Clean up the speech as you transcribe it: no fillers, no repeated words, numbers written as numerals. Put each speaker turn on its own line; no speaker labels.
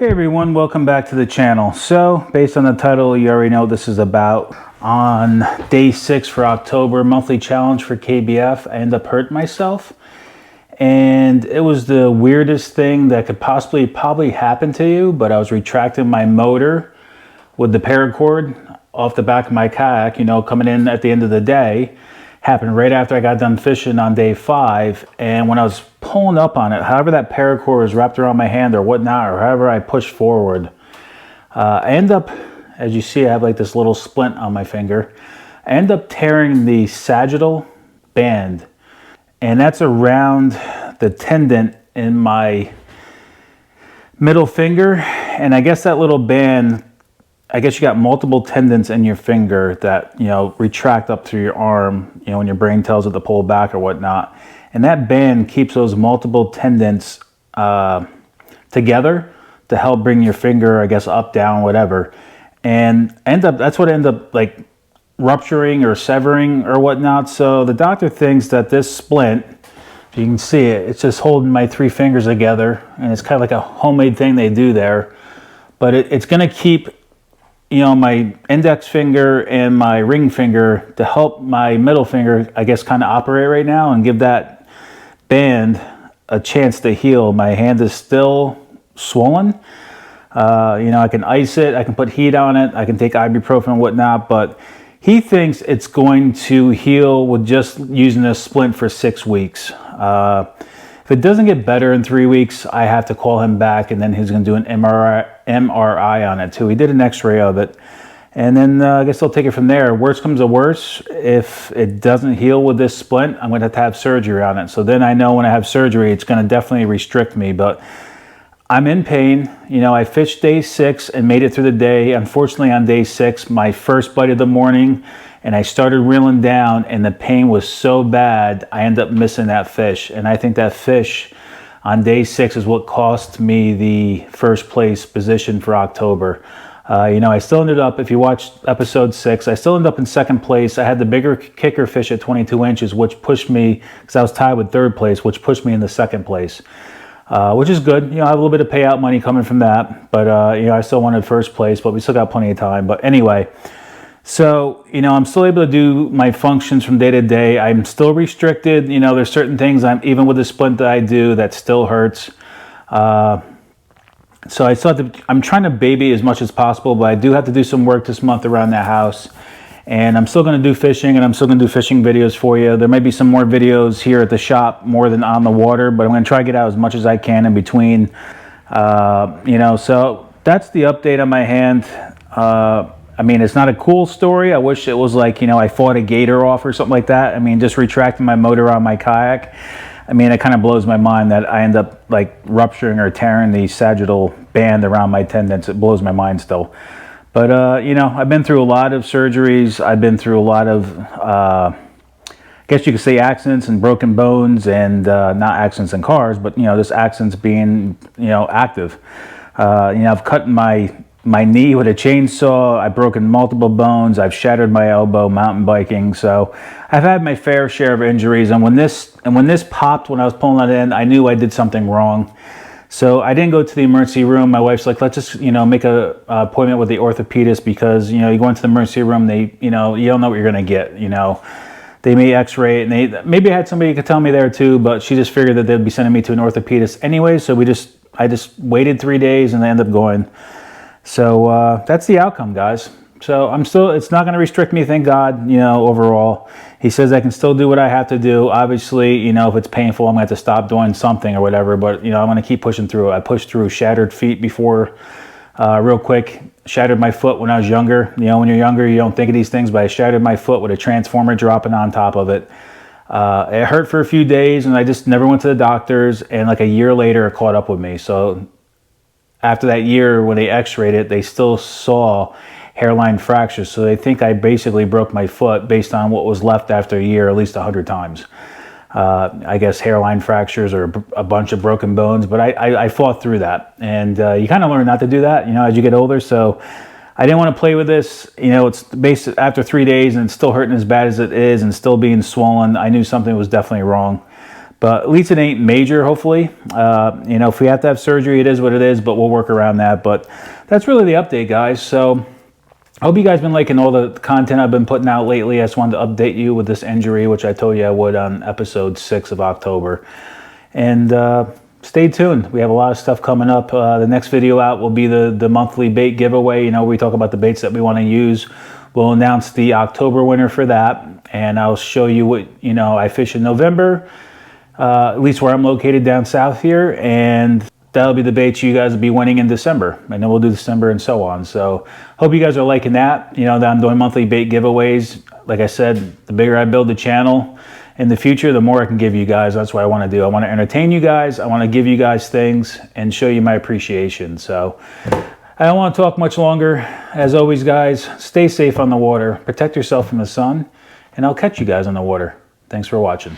Hey everyone, welcome back to the channel. So, based on the title, you already know what this is about. On day 6 for October, monthly challenge for KBF, I ended up hurting myself. And it was the weirdest thing that could probably happen to you, but I was retracting my motor with the paracord off the back of my kayak, coming in at the end of the day. Happened right after I got done fishing on day 5, and when I was pulling up on it, however that paracord was wrapped around my hand or whatnot, or however I pushed forward, I end up, as you see, I have like this little splint on my finger. I end up tearing the sagittal band, and that's around the tendon in my middle finger. And I guess that little band, I guess you got multiple tendons in your finger that, retract up through your arm, when your brain tells it to pull back or whatnot. And that band keeps those multiple tendons together to help bring your finger, I guess, up, down, whatever. And that's what ended up like rupturing or severing or whatnot. So the doctor thinks that this splint, if you can see it, it's just holding my 3 fingers together. And it's kind of like a homemade thing they do there. But it's going to keep my index finger and my ring finger to help my middle finger, I guess, kind of operate right now and give that band a chance to heal. My hand is still swollen. I can ice it, I can put heat on it, I can take ibuprofen and whatnot, but he thinks it's going to heal with just using this splint for 6 weeks. If it doesn't get better in 3 weeks, I have to call him back, and then he's going to do an MRI on it too. He did an x-ray of it, and then I guess they'll take it from there. Worst comes to worst, if it doesn't heal with this splint, I'm going to have surgery on it. So then I know when I have surgery, it's going to definitely restrict me, but I'm in pain. I fished day 6 and made it through the day. Unfortunately, on day 6, my first bite of the morning, and I started reeling down, and the pain was so bad, I ended up missing that fish. And I think that fish on day 6 is what cost me the first place position for October. I still ended up, if you watched episode 6, I still ended up in 2nd place. I had the bigger kicker fish at 22 inches, which pushed me, because I was tied with 3rd place, which pushed me into 2nd place. Which is good. I have a little bit of payout money coming from that, but I still wanted 1st place, but we still got plenty of time. But anyway, so I'm still able to do my functions from day to day. I'm still restricted. There's certain things even with the splint that I do that still hurts. So I still have to, I'm trying to baby as much as possible, but I do have to do some work this month around the house. And I'm still going to do fishing, and I'm still going to do fishing videos for you. There might be some more videos here at the shop more than on the water, but I'm going to try to get out as much as I can in between. So that's the update on my hand. It's not a cool story. I wish it was like, I fought a gator off or something like that. Just retracting my motor on my kayak. It kind of blows my mind that I end up like rupturing or tearing the sagittal band around my tendons. It blows my mind still. But, I've been through a lot of surgeries. I've been through a lot of, I guess you could say accidents and broken bones, and not accidents in cars, but, just accidents being, active. I've cut my knee with a chainsaw. I've broken multiple bones. I've shattered my elbow mountain biking. So I've had my fair share of injuries. And when this popped, when I was pulling it in, I knew I did something wrong. So I didn't go to the emergency room. My wife's like, let's just, make a appointment with the orthopedist, because, you go into the emergency room, they, you don't know what you're going to get, They may x-ray it, and maybe I had somebody who could tell me there too, but she just figured that they'd be sending me to an orthopedist anyway. So I just waited 3 days, and I ended up going. So that's the outcome, guys. So it's not going to restrict me, thank God, overall. He says I can still do what I have to do. Obviously, if it's painful, I'm going to have to stop doing something or whatever, but, I'm going to keep pushing through it. I pushed through shattered feet before, real quick. Shattered my foot when I was younger. When you're younger, you don't think of these things, but I shattered my foot with a transformer dropping on top of it. It hurt for a few days, and I just never went to the doctors, and like a year later, it caught up with me. So after that year, when they x-rayed it, they still saw hairline fractures. So they think I basically broke my foot based on what was left after a year, at least 100 times. I guess hairline fractures or a bunch of broken bones, but I fought through that. And you kind of learn not to do that, as you get older. So I didn't want to play with this. It's based after 3 days, and it's still hurting as bad as it is and still being swollen. I knew something was definitely wrong. But at least it ain't major, hopefully. You know, if we have to have surgery, it is what it is, but we'll work around that. But that's really the update, guys. So I hope you guys been liking all the content I've been putting out lately. I just wanted to update you with this injury, which I told you I would on episode 6 of October. And stay tuned. We have a lot of stuff coming up. The next video out will be the monthly bait giveaway. You know, we talk about the baits that we want to use. We'll announce the October winner for that. And I'll show you what, you know, I fish in November. At least where I'm located down south here, and that'll be the baits you guys will be winning in December, and then we'll do December and so on. So hope you guys are liking that. You know, that I'm doing monthly bait giveaways. Like I said, the bigger I build the channel in the future, the more I can give you guys. That's what I want to do. I want to entertain you guys. I want to give you guys things and show you my appreciation. So I don't want to talk much longer. As always, guys, stay safe on the water, protect yourself from the sun, and I'll catch you guys on the water. Thanks for watching.